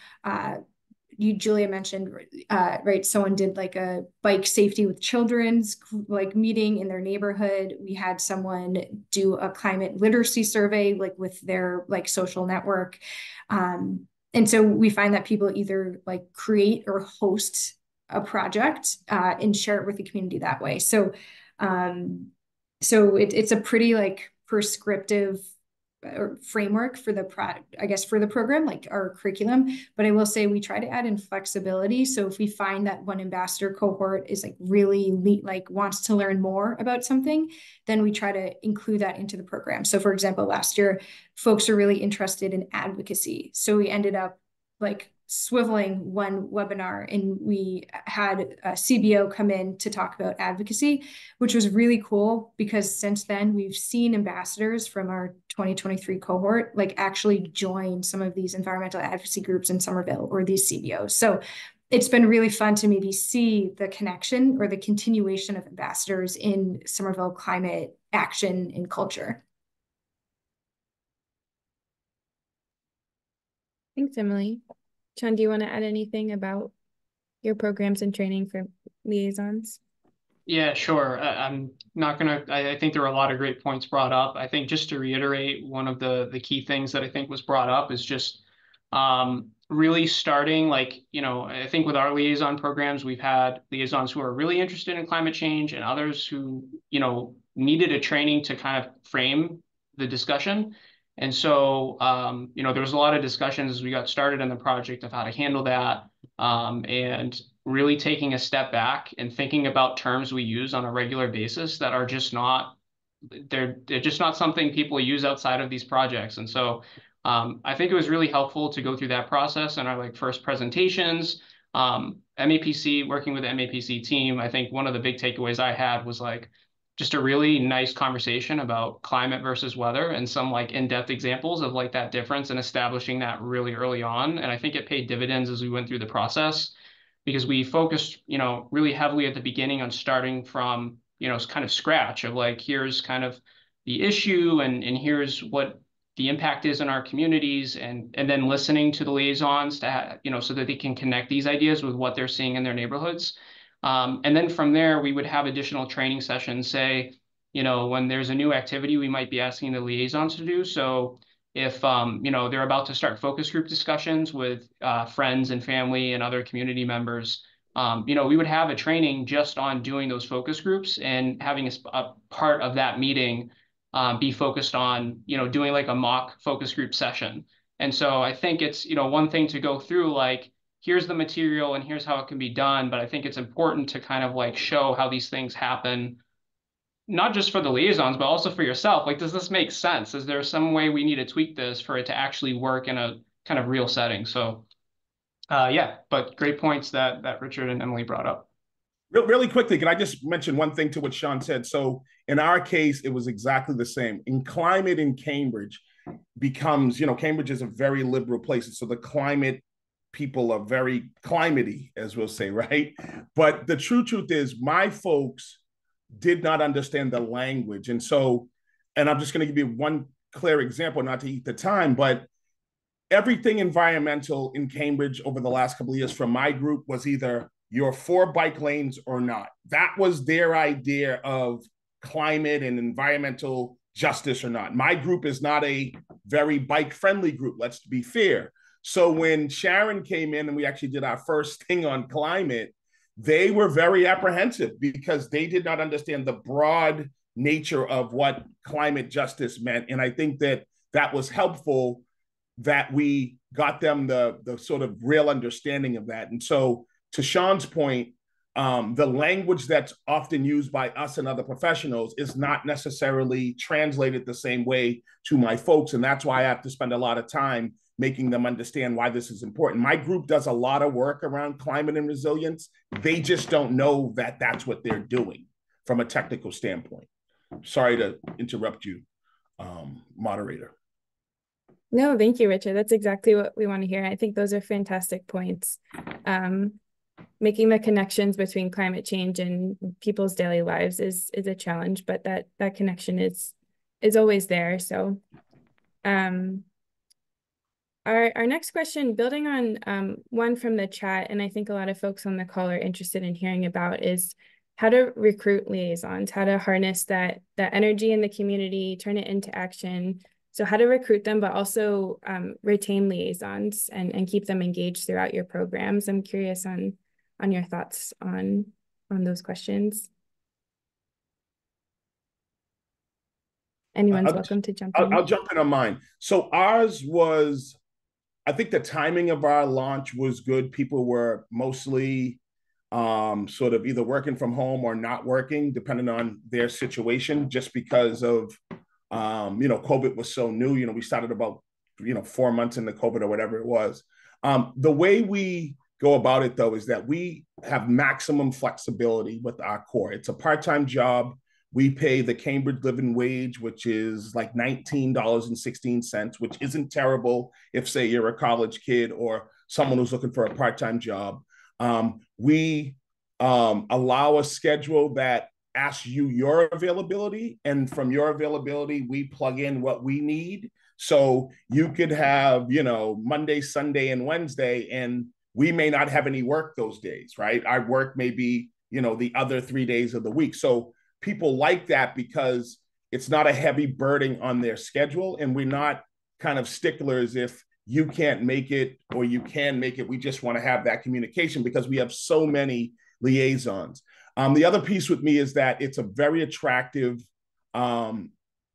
Julia mentioned, right, someone did like a bike safety with children's like meeting in their neighborhood. We had someone do a climate literacy survey like with their like social network. And so we find that people either like create or host a project and share it with the community that way. So it's a pretty like prescriptive framework for the for the program, like our curriculum. But I will say we try to add in flexibility. So if we find that one ambassador cohort is like really like wants to learn more about something, then we try to include that into the program. So for example, last year, folks are really interested in advocacy. So we ended up like swiveling one webinar, and we had a CBO come in to talk about advocacy, which was really cool because since then we've seen ambassadors from our 2023 cohort like actually join some of these environmental advocacy groups in Somerville or these CBOs. So it's been really fun to maybe see the connection or the continuation of ambassadors in Somerville climate action and culture. Thanks, Emily. Sean, do you want to add anything about your programs and training for liaisons? Yeah, sure. I'm not gonna, I think there were a lot of great points brought up. I think just to reiterate, one of the key things that I think was brought up is just really starting, like, you know, I think with our liaison programs, we've had liaisons who are really interested in climate change and others who, you know, needed a training to kind of frame the discussion. And so, you know, there was a lot of discussions as we got started in the project of how to handle that, and really taking a step back and thinking about terms we use on a regular basis that are just not, they're just not something people use outside of these projects. And so I think it was really helpful to go through that process in our like first presentations. MAPC, working with the MAPC team, I think one of the big takeaways I had was like just a really nice conversation about climate versus weather and some like in-depth examples of like that difference and establishing that really early on. And I think it paid dividends as we went through the process because we focused, you know, really heavily at the beginning on starting from, you know, kind of scratch of like, here's kind of the issue and here's what the impact is in our communities, and then listening to the liaisons to, you know, so that they can connect these ideas with what they're seeing in their neighborhoods. And then from there, we would have additional training sessions, say, you know, when there's a new activity, we might be asking the liaisons to do. So if, you know, they're about to start focus group discussions with friends and family and other community members, you know, we would have a training just on doing those focus groups and having a part of that meeting be focused on, you know, doing like a mock focus group session. And so I think it's, you know, one thing to go through like, here's the material and here's how it can be done. But I think it's important to kind of like show how these things happen, not just for the liaisons, but also for yourself. Like, does this make sense? Is there some way we need to tweak this for it to actually work in a kind of real setting? So yeah, but great points that Richard and Emily brought up. Really quickly, can I just mention one thing to what Sean said? So in our case, it was exactly the same. In climate in Cambridge becomes, you know, Cambridge is a very liberal place. So the climate people are very climatey, as we'll say, right? But the true truth is my folks did not understand the language. And so, and I'm just going to give you one clear example, not to eat the time, but everything environmental in Cambridge over the last couple of years from my group was either you're for bike lanes or not. That was their idea of climate and environmental justice or not. My group is not a very bike friendly group, let's be fair. So when Sharon came in and we actually did our first thing on climate, they were very apprehensive because they did not understand the broad nature of what climate justice meant. And I think that that was helpful that we got them the sort of real understanding of that. And so to Sean's point, the language that's often used by us and other professionals is not necessarily translated the same way to my folks. And that's why I have to spend a lot of time making them understand why this is important. My group does a lot of work around climate and resilience. They just don't know that that's what they're doing from a technical standpoint. Sorry to interrupt you, moderator. No, thank you, Richard. That's exactly what we want to hear. I think those are fantastic points. Making the connections between climate change and people's daily lives is a challenge, but that connection is always there. So our next question, building on one from the chat, and I think a lot of folks on the call are interested in hearing about, is how to recruit liaisons, how to harness that energy in the community, turn it into action. So how to recruit them, but also retain liaisons and keep them engaged throughout your programs. I'm curious on your thoughts on those questions. Anyone's welcome to jump in. I'll jump in on mine. So ours was, I think the timing of our launch was good. People were mostly sort of either working from home or not working, depending on their situation, just because of you know, COVID was so new. You know, we started about 4 months into COVID or whatever it was. The way we go about it, though, is that we have maximum flexibility with our core. It's a part-time job. We pay the Cambridge living wage, which is like $19.16, which isn't terrible if, say, you're a college kid or someone who's looking for a part-time job. We allow a schedule that asks you your availability, and from your availability, we plug in what we need. So you could have, Monday, Sunday, and Wednesday, and we may not have any work those days, right? Our work may be, the other 3 days of the week. So people like that because it's not a heavy burden on their schedule, and we're not kind of sticklers if you can't make it or you can make it. We just want to have that communication because we have so many liaisons. The other piece with me is that it's a very attractive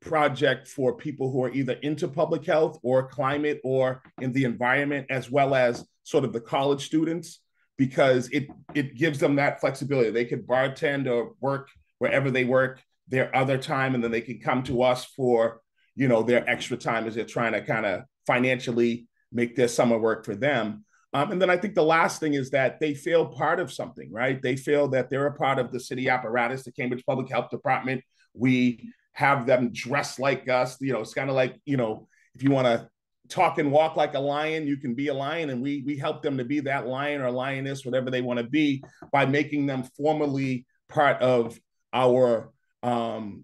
project for people who are either into public health or climate or in the environment, as well as sort of the college students, because it gives them that flexibility. They could bartend or work wherever they work their other time, and then they can come to us for, their extra time as they're trying to kind of financially make their summer work for them. And then I think the last thing is that they feel part of something, right? They feel that they're a part of the city apparatus, the Cambridge Public Health Department. We have them dress like us. It's kind of like, if you want to talk and walk like a lion, you can be a lion. And we help them to be that lion or lioness, whatever they want to be, by making them formally part of our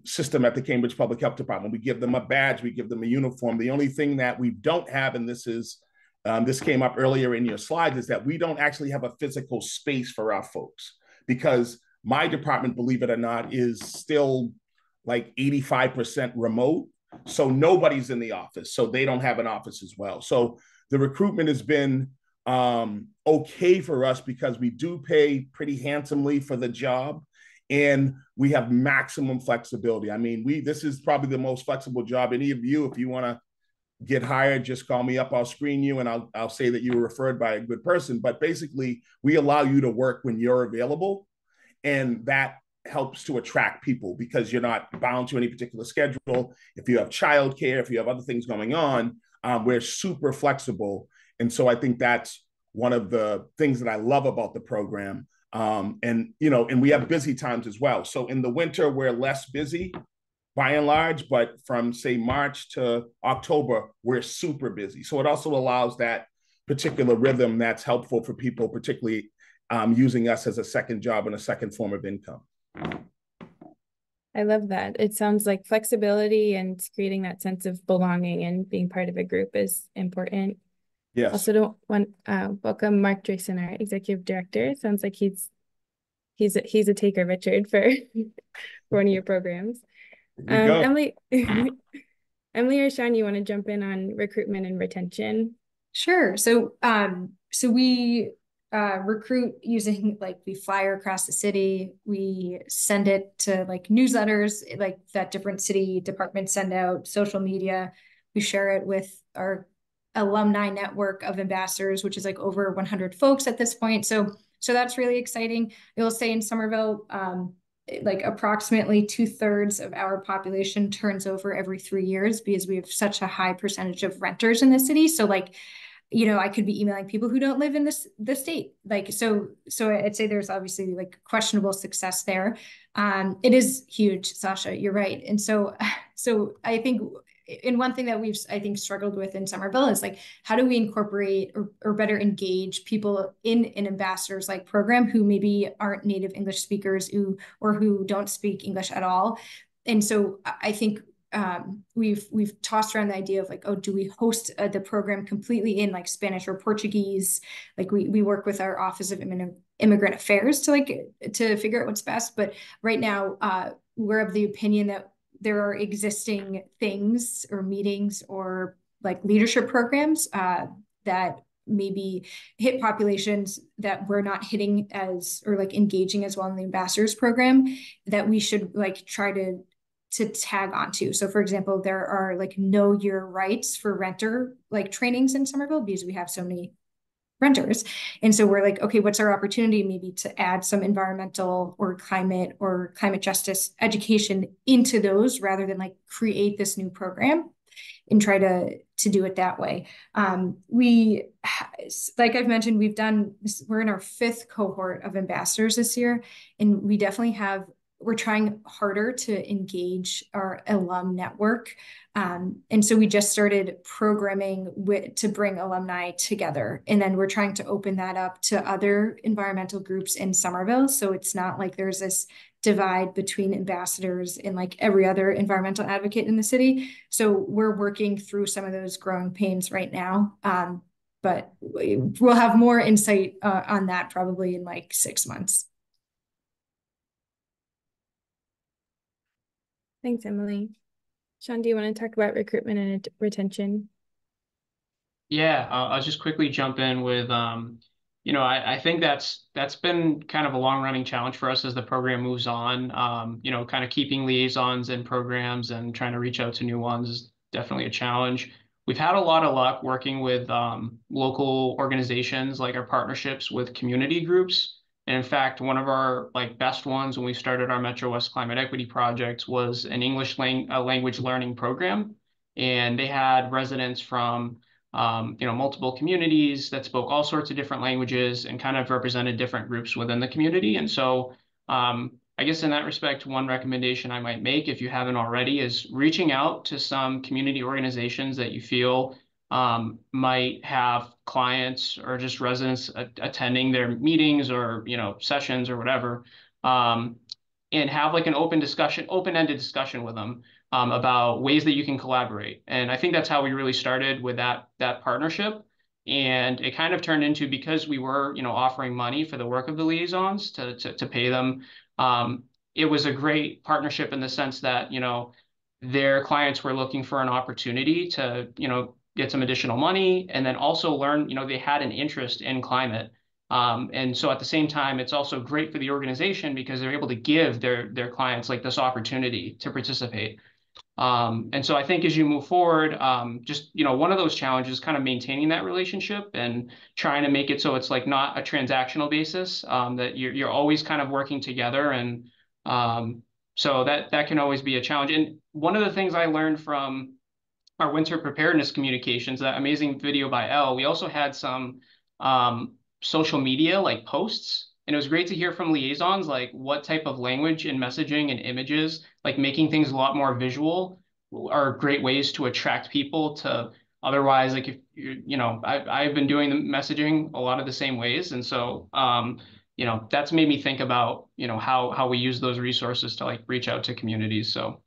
system at the Cambridge Public Health Department. We give them a badge, we give them a uniform. The only thing that we don't have, and this came up earlier in your slides, is that we don't actually have a physical space for our folks, because my department, believe it or not, is still like 85% remote. So nobody's in the office. So they don't have an office as well. So the recruitment has been okay for us because we do pay pretty handsomely for the job, and we have maximum flexibility. I mean, this is probably the most flexible job. Any of you, if you want to get hired, just call me up. I'll screen you and I'll say that you were referred by a good person. But basically, we allow you to work when you're available, and that helps to attract people because you're not bound to any particular schedule. If you have childcare, if you have other things going on, we're super flexible. And so I think that's one of the things that I love about the program. And we have busy times as well. So in the winter, we're less busy by and large, but from say March to October, we're super busy. So it also allows that particular rhythm that's helpful for people, particularly using us as a second job and a second form of income. I love that. It sounds like flexibility and creating that sense of belonging and being part of a group is important. Yes. Also don't want welcome Mark Drayson, our executive director. Sounds like he's a taker, Richard, for one of your programs. Emily or Sean, you want to jump in on recruitment and retention? Sure. So we recruit using, we flyer across the city. We send it to newsletters that different city departments send out, social media. We share it with our alumni network of ambassadors, which is over 100 folks at this point. So that's really exciting. You'll say in Somerville, approximately 2/3 of our population turns over every 3 years because we have such a high percentage of renters in the city. So I could be emailing people who don't live in the state. So I'd say there's obviously questionable success there. It is huge, Sasha, you're right. And so I think, and one thing that we've, struggled with in Somerville is how do we incorporate or better engage people in an ambassadors program who maybe aren't native English speakers or who don't speak English at all. And so I think we've tossed around the idea of do we host the program completely in Spanish or Portuguese? We work with our Office of Immigrant Affairs to figure out what's best. But right now we're of the opinion that there are existing things or meetings or leadership programs that maybe hit populations that we're not hitting as or engaging as well in the ambassadors program that we should try to tag onto. So for example, there are know your rights for renter trainings in Somerville because we have so many renters. And so we're okay, what's our opportunity maybe to add some environmental or climate justice education into those rather than create this new program. and try to do it that way. We, like I've mentioned, we're in our 5th cohort of ambassadors this year, and we definitely we're trying harder to engage our alum network. And so we just started programming to bring alumni together. And then we're trying to open that up to other environmental groups in Somerville. So it's not like there's this divide between ambassadors and like every other environmental advocate in the city. So we're working through some of those growing pains right now. But we'll have more insight on that probably in like 6 months. Thanks, Emily. Sean, do you want to talk about recruitment and retention? Yeah, I'll just quickly jump in with, I think that's been kind of a long-running challenge for us as the program moves on. Kind of keeping liaisons in programs and trying to reach out to new ones is definitely a challenge. We've had a lot of luck working with local organizations, like our partnerships with community groups. And in fact, one of our best ones when we started our Metro West Climate Equity Project was an English language learning program. And they had residents from multiple communities that spoke all sorts of different languages and kind of represented different groups within the community. And so I guess in that respect, one recommendation I might make, if you haven't already, is reaching out to some community organizations that you feel might have clients or just residents attending their meetings or sessions or whatever, and have like an open-ended discussion with them about ways that you can collaborate. And I think that's how we really started with that partnership. And it kind of turned into, because we were offering money for the work of the liaisons to pay them. It was a great partnership in the sense that their clients were looking for an opportunity to get some additional money, and then also learn, they had an interest in climate. And so at the same time, it's also great for the organization because they're able to give their clients like this opportunity to participate. And so I think as you move forward, just, one of those challenges is kind of maintaining that relationship and trying to make it so it's like not a transactional basis, that you're always kind of working together. And so that can always be a challenge. And one of the things I learned from our winter preparedness communications, that amazing video by Elle, we also had some social media like posts. And it was great to hear from liaisons, like what type of language and messaging and images, like making things a lot more visual, are great ways to attract people to. Otherwise, like if I've been doing the messaging a lot of the same ways. And so, that's made me think about, how we use those resources to like reach out to communities. So.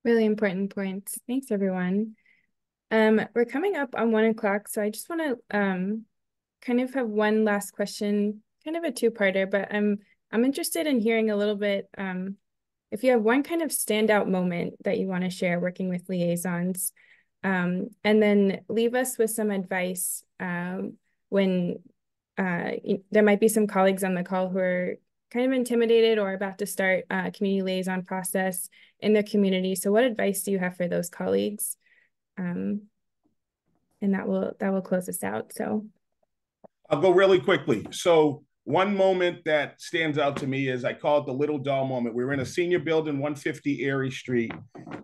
Really important points. Thanks, everyone. We're coming up on 1 o'clock, so I just want to kind of have one last question, kind of a two-parter, but I'm interested in hearing a little bit, if you have one kind of standout moment that you want to share working with liaisons, and then leave us with some advice when there might be some colleagues on the call who are kind of intimidated or about to start a community liaison process in their community. So what advice do you have for those colleagues? And that will close us out. So I'll go really quickly. So one moment that stands out to me is, I call it the little doll moment. We were in a senior building, 150 Erie Street,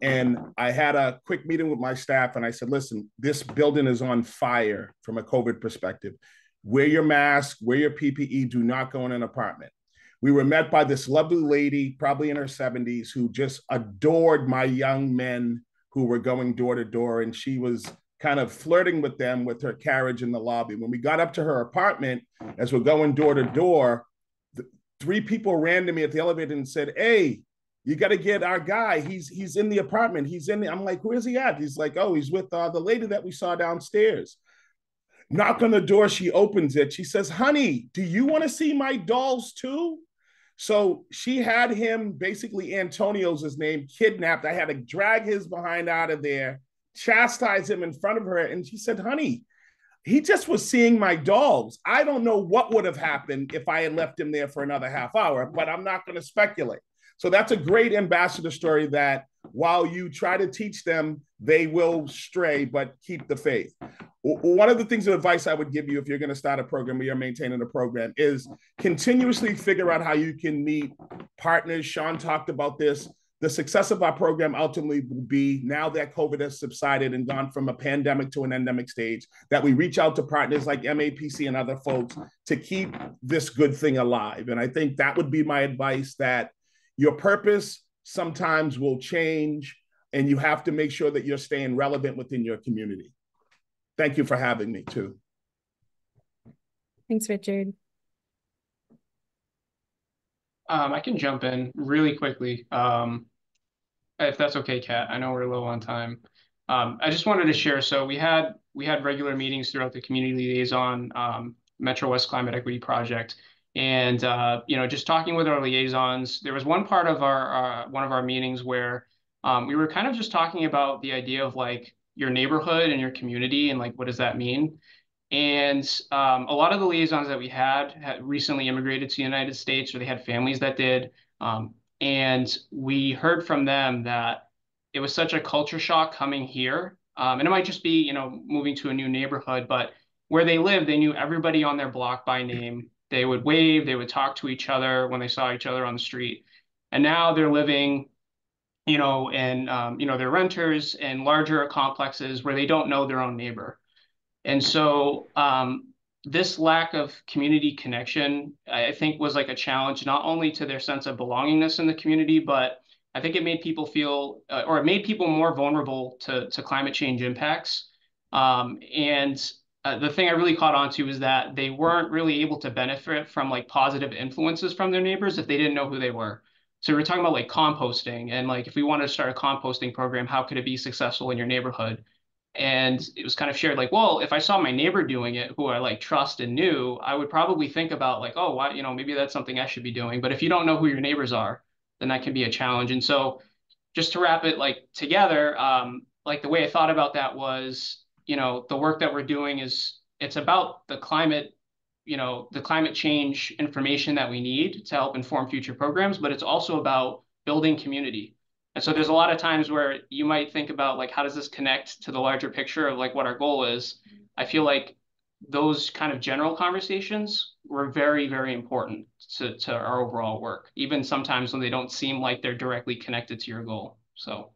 and I had a quick meeting with my staff, and I said, listen, this building is on fire from a COVID perspective. Wear your mask, wear your PPE, do not go in an apartment. We were met by this lovely lady, probably in her 70s, who just adored my young men who were going door to door, and she was kind of flirting with them with her carriage in the lobby. When we got up to her apartment, as we're going door to door, 3 people ran to me at the elevator and said, hey, you got to get our guy. He's in the apartment. He's in the, I'm like, where's he at? He's like, oh, he's with the lady that we saw downstairs. Knock on the door. She opens it. She says, honey, do you want to see my dolls too? So she had him, basically Antonio's his name, kidnapped. I had to drag his behind out of there, chastise him in front of her. And she said, honey, he just was seeing my dolls. I don't know what would have happened if I had left him there for another half hour, but I'm not going to speculate. So that's a great ambassador story, that while you try to teach them, they will stray, but keep the faith. One of the things of advice I would give you if you're going to start a program or you're maintaining a program is continuously figure out how you can meet partners. Sean talked about this, the success of our program ultimately will be, now that COVID has subsided and gone from a pandemic to an endemic stage, that we reach out to partners like MAPC and other folks to keep this good thing alive. And I think that would be my advice, that your purpose sometimes will change, and you have to make sure that you're staying relevant within your community. Thank you for having me too. Thanks, Richard. I can jump in really quickly, if that's okay, Kat. I know we're low on time. I just wanted to share. So we had regular meetings throughout the community liaison Metro West Climate Equity Project, and just talking with our liaisons. There was one part of one of our meetings where we were kind of just talking about the idea of like your neighborhood and your community and like what does that mean. And a lot of the liaisons that we had recently immigrated to the United States, or they had families that did. And we heard from them that it was such a culture shock coming here. And it might just be, moving to a new neighborhood, but where they lived, they knew everybody on their block by name. They would wave, they would talk to each other when they saw each other on the street. And now they're living, in, they're renters in larger complexes where they don't know their own neighbor. And so this lack of community connection, I think, was like a challenge, not only to their sense of belongingness in the community, but I think it made people feel, or it made people more vulnerable to climate change impacts. The thing I really caught on to is that they weren't really able to benefit from like positive influences from their neighbors if they didn't know who they were. So we're talking about like composting, and like if we wanted to start a composting program, how could it be successful in your neighborhood? And it was kind of shared like, well, if I saw my neighbor doing it, who I like trust and knew, I would probably think about like, oh, why, maybe that's something I should be doing. But if you don't know who your neighbors are, then that can be a challenge. And so just to wrap it like together, like the way I thought about that was, the work that we're doing it's about the climate change information that we need to help inform future programs, but it's also about building community. And so there's a lot of times where you might think about like, how does this connect to the larger picture of like what our goal is? I feel like those kind of general conversations were very, very important to our overall work, even sometimes when they don't seem like they're directly connected to your goal. So.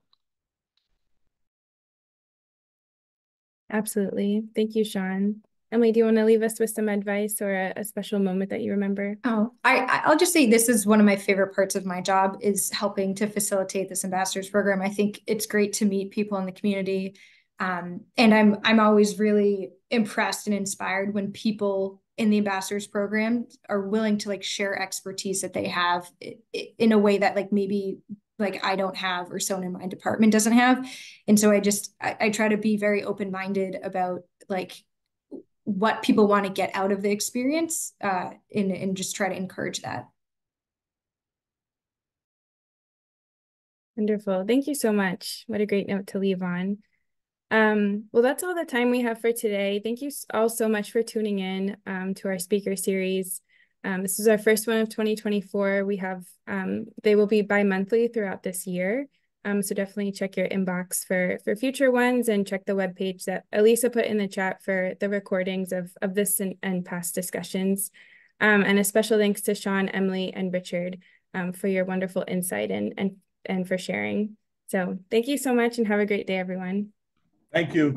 Absolutely. Thank you, Sean. Emily, do you want to leave us with some advice or a special moment that you remember? Oh, I'll just say this is one of my favorite parts of my job, is helping to facilitate this ambassadors program. I think it's great to meet people in the community. And I'm always really impressed and inspired when people in the ambassadors program are willing to like share expertise that they have in a way that like maybe like I don't have, or someone in my department doesn't have. And so I try to be very open-minded about like what people want to get out of the experience, and just try to encourage that. Wonderful. Thank you so much. What a great note to leave on. Well, that's all the time we have for today. Thank you all so much for tuning in to our speaker series. This is our first one of 2024. We have, they will be bi-monthly throughout this year. So definitely check your inbox for future ones, and check the webpage that Elisa put in the chat for the recordings of this and past discussions. And a special thanks to Sean, Emily, and Richard for your wonderful insight and for sharing. So thank you so much, and have a great day, everyone. Thank you.